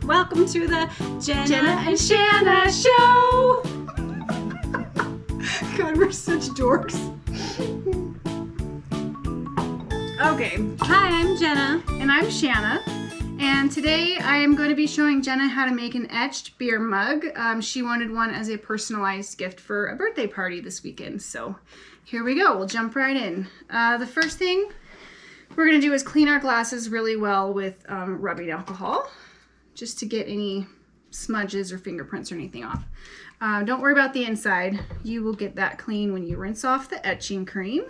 Welcome to the Jenna and Shanna Show. God, we're such dorks. Okay, hi, I'm Jenna. And I'm Shanna. And today I am going to be showing Jenna how to make an etched beer mug. She wanted one as a personalized gift for a birthday party this weekend. So here we go. We'll jump right in. The first thing we're going to do is clean our glasses really well with rubbing alcohol, just to get any smudges or fingerprints or anything off. Don't worry about the inside. You will get that clean when you rinse off the etching cream.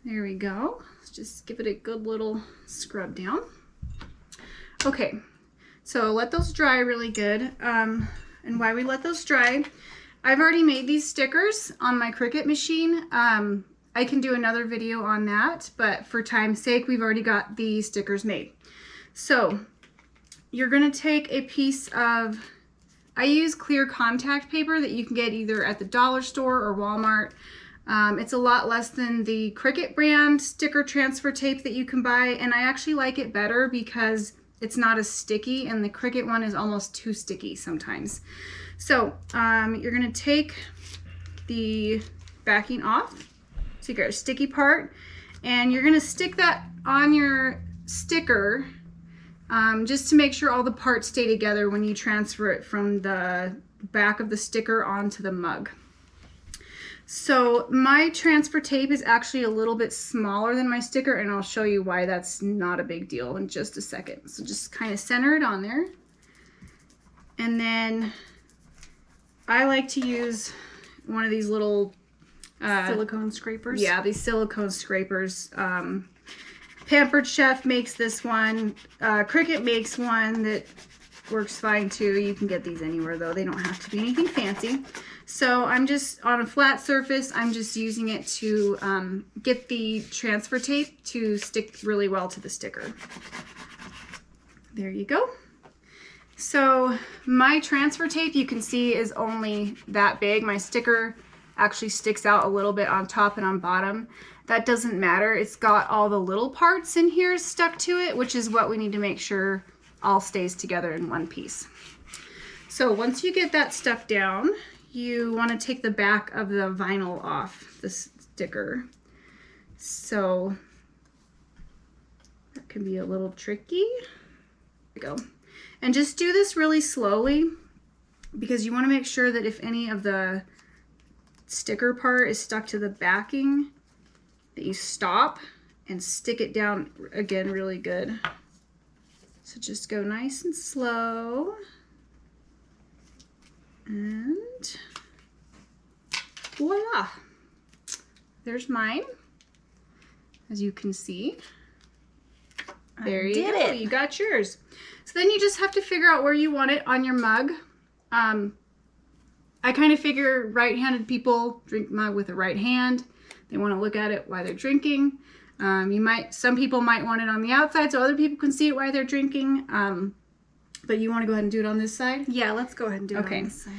There we go. Let's just give it a good little scrub down. Okay, so let those dry really good. And why we let those dry, I've already made these stickers on my Cricut machine. I can do another video on that, but for time's sake, we've already got the stickers made. So you're gonna take a piece of, I use clear contact paper that you can get either at the dollar store or Walmart. It's a lot less than the Cricut brand sticker transfer tape that you can buy, and I actually like it better because it's not as sticky, and the Cricut one is almost too sticky sometimes. So you're gonna take the backing off, so you got your sticky part, and you're gonna stick that on your sticker just to make sure all the parts stay together when you transfer it from the back of the sticker onto the mug. So my transfer tape is actually a little bit smaller than my sticker, and I'll show you why that's not a big deal in just a second. So just kind of center it on there. And then I like to use one of these little Silicone scrapers. Yeah, these silicone scrapers. Pampered Chef makes this one. Cricut makes one that works fine too. You can get these anywhere though. They don't have to be anything fancy. So I'm just on a flat surface, I'm just using it to get the transfer tape to stick really well to the sticker. There you go. So my transfer tape, you can see, is only that big. My sticker actually sticks out a little bit on top and on bottom. That doesn't matter. It's got all the little parts in here stuck to it, which is what we need to make sure all stays together in one piece. So once you get that stuck down, you want to take the back of the vinyl off the sticker. So that can be a little tricky. There we go. And just do this really slowly because you want to make sure that if any of the sticker part is stuck to the backing, that you stop and stick it down again really good. So just go nice and slow. And voila, there's mine, as you can see. There you go, you got yours. So then you just have to figure out where you want it on your mug. I kind of figure right-handed people drink mug with the right hand. They want to look at it while they're drinking. Some people might want it on the outside so other people can see it while they're drinking. But you want to go ahead and do it on this side? Yeah, let's go ahead and do it on this side.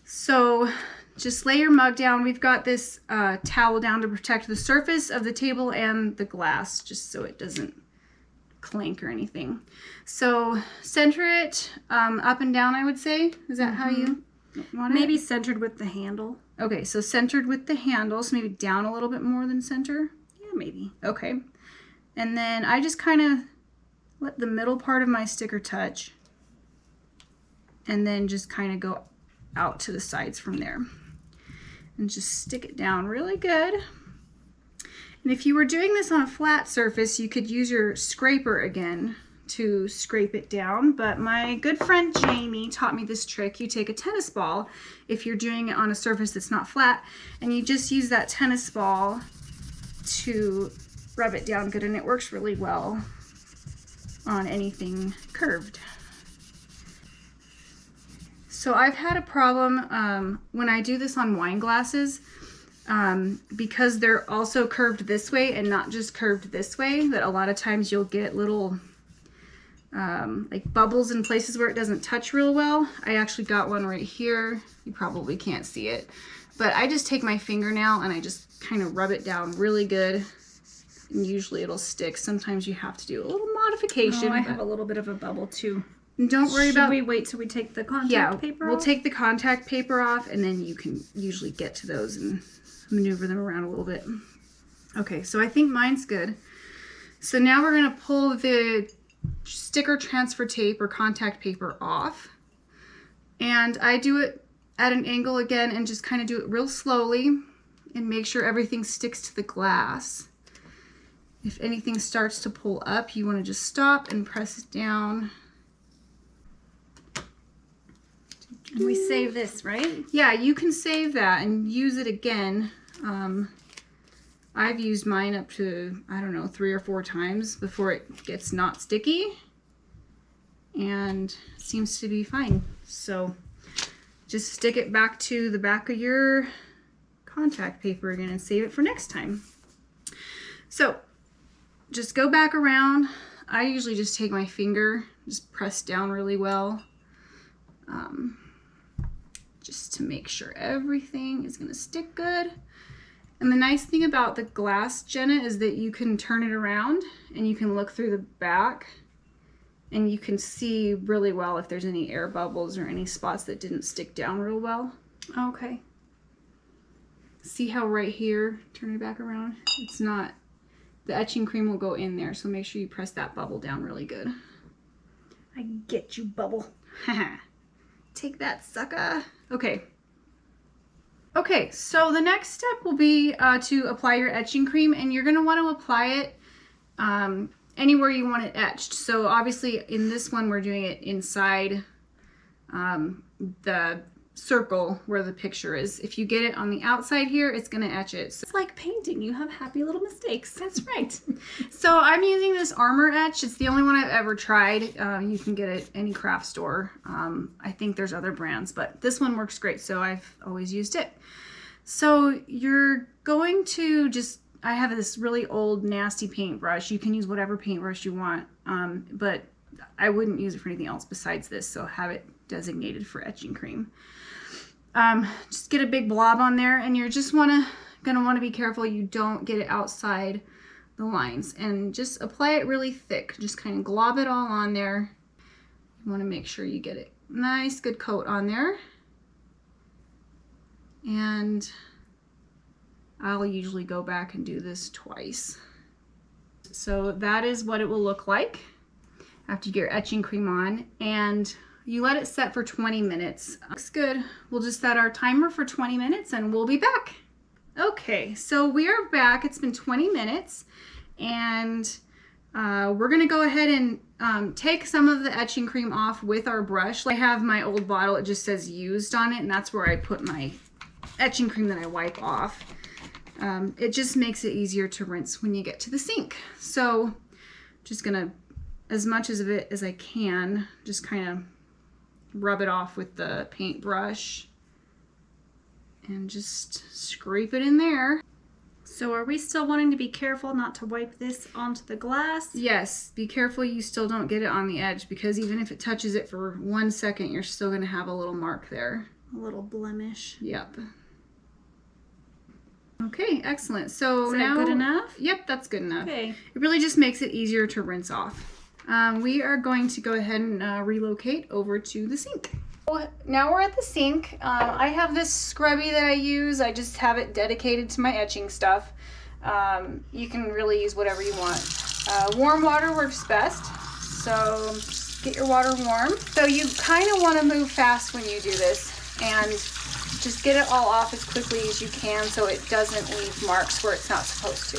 So just lay your mug down. We've got this towel down to protect the surface of the table and the glass, just so it doesn't clink or anything. So center it up and down, I would say. Is that how you want it? Maybe centered with the handle. Okay, so centered with the handles, maybe down a little bit more than center. Yeah, maybe. Okay. And then I just kind of let the middle part of my sticker touch, and then just kind of go out to the sides from there. And just stick it down really good. And if you were doing this on a flat surface, you could use your scraper again to scrape it down. But my good friend Jamie taught me this trick. You take a tennis ball, if you're doing it on a surface that's not flat, and you just use that tennis ball to rub it down good, and it works really well on anything curved. So I've had a problem when I do this on wine glasses, because they're also curved this way and not just curved this way, that a lot of times you'll get little like bubbles in places where it doesn't touch real well. I actually got one right here. You probably can't see it, but I just take my fingernail and I just kind of rub it down really good and usually it'll stick. Sometimes you have to do a little modification. Oh, I have a little bit of a bubble too. Don't worry about. Should we wait till we take the contact paper off? We'll take the contact paper off, and then you can usually get to those and maneuver them around a little bit. Okay, so I think mine's good. So now we're going to pull the sticker transfer tape or contact paper off. And I do it at an angle again and just kind of do it real slowly and make sure everything sticks to the glass. If anything starts to pull up, you want to just stop and press it down. And we save this, right? Yeah, you can save that and use it again. I've used mine up to, I don't know, 3 or 4 times before it gets not sticky. And seems to be fine. So just stick it back to the back of your contact paper again and save it for next time. So just go back around. I usually just take my finger, just press down really well. Just to make sure everything is going to stick good. And the nice thing about the glass, Jenna, is that you can turn it around and you can look through the back and you can see really well if there's any air bubbles or any spots that didn't stick down real well. Okay. See how right here, turn it back around, it's not, the etching cream will go in there, so make sure you press that bubble down really good. I get you, bubble. Take that, sucker. Okay. Okay, so the next step will be to apply your etching cream, and you're going to want to apply it anywhere you want it etched. So obviously in this one we're doing it inside the circle where the picture is. If you get it on the outside here, it's going to etch it. So it's like painting. You have happy little mistakes. that's right. So I'm using this Armor Etch. It's the only one I've ever tried. You can get it at any craft store. I think there's other brands, but this one works great, so I've always used it. So you're going to just, I have this really old nasty paintbrush. You can use whatever paintbrush you want, but I wouldn't use it for anything else besides this, so have it designated for etching cream. Just get a big blob on there, and you're just gonna want to be careful you don't get it outside the lines, and just apply it really thick. Just kind of glob it all on there. You want to make sure you get it nice, good coat on there. And I'll usually go back and do this twice. So that is what it will look like after you get your etching cream on, and you let it set for 20 minutes. Looks good. We'll just set our timer for 20 minutes and we'll be back. Okay, so we are back. It's been 20 minutes, and we're gonna go ahead and take some of the etching cream off with our brush. I have my old bottle, it just says used on it, and that's where I put my etching cream that I wipe off. It just makes it easier to rinse when you get to the sink. So just gonna, as much of it as I can, just kind of rub it off with the paintbrush and just scrape it in there. So are we still wanting to be careful not to wipe this onto the glass? Yes, be careful you still don't get it on the edge, because even if it touches it for 1 second, you're still gonna have a little mark there. A little blemish. Yep. Okay, excellent. So Is that now, good enough? Yep, that's good enough. Okay. It really just makes it easier to rinse off. We are going to go ahead and relocate over to the sink. Now we're at the sink. I have this scrubby that I use. I just have it dedicated to my etching stuff. You can really use whatever you want. Warm water works best, so just get your water warm. So you kind of want to move fast when you do this, and just get it all off as quickly as you can so it doesn't leave marks where it's not supposed to.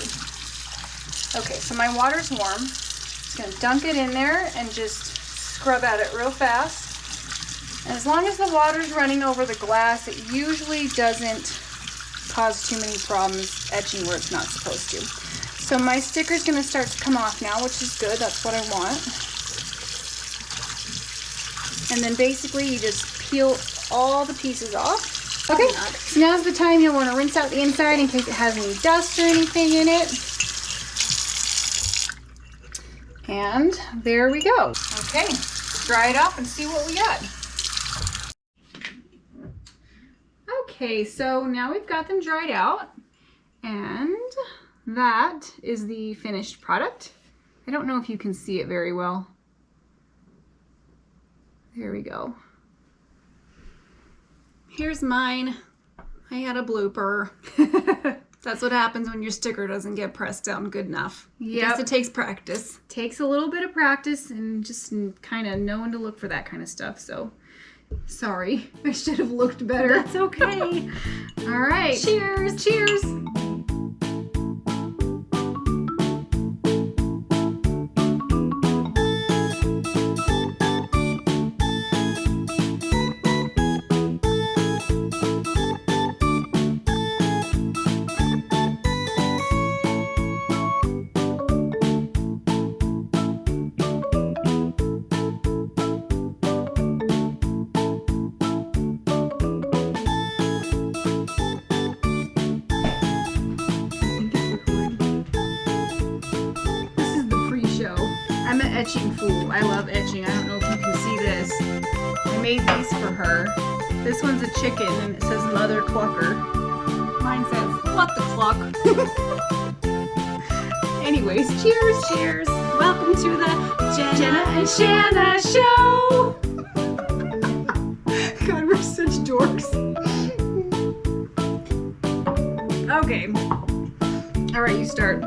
Okay, so my water's warm. Just gonna dunk it in there and just scrub at it real fast. And as long as the water's running over the glass, it usually doesn't cause too many problems etching where it's not supposed to. So my sticker's gonna start to come off now, which is good. That's what I want. And then basically you just peel all the pieces off. Okay, so now's the time you'll want to rinse out the inside in case it has any dust or anything in it. And there we go. Okay, let's dry it off and see what we got. Okay, so now we've got them dried out, and that is the finished product. I don't know if you can see it very well. There we go. Here's mine. I had a blooper. That's what happens when your sticker doesn't get pressed down good enough. Yeah, Yes, it takes practice. Takes a little bit of practice and just kind of knowing to look for that kind of stuff. So Sorry, I should have looked better. that's okay. All right. Cheers. Cheers. I'm an etching fool. I love etching. I don't know if you can see this. I made these for her. This one's a chicken and it says Mother Clucker. Mine says, what the cluck? Anyways, cheers. Cheers. Welcome to the Jenna and Shanna Show. God, we're such dorks. Okay. All right, you start.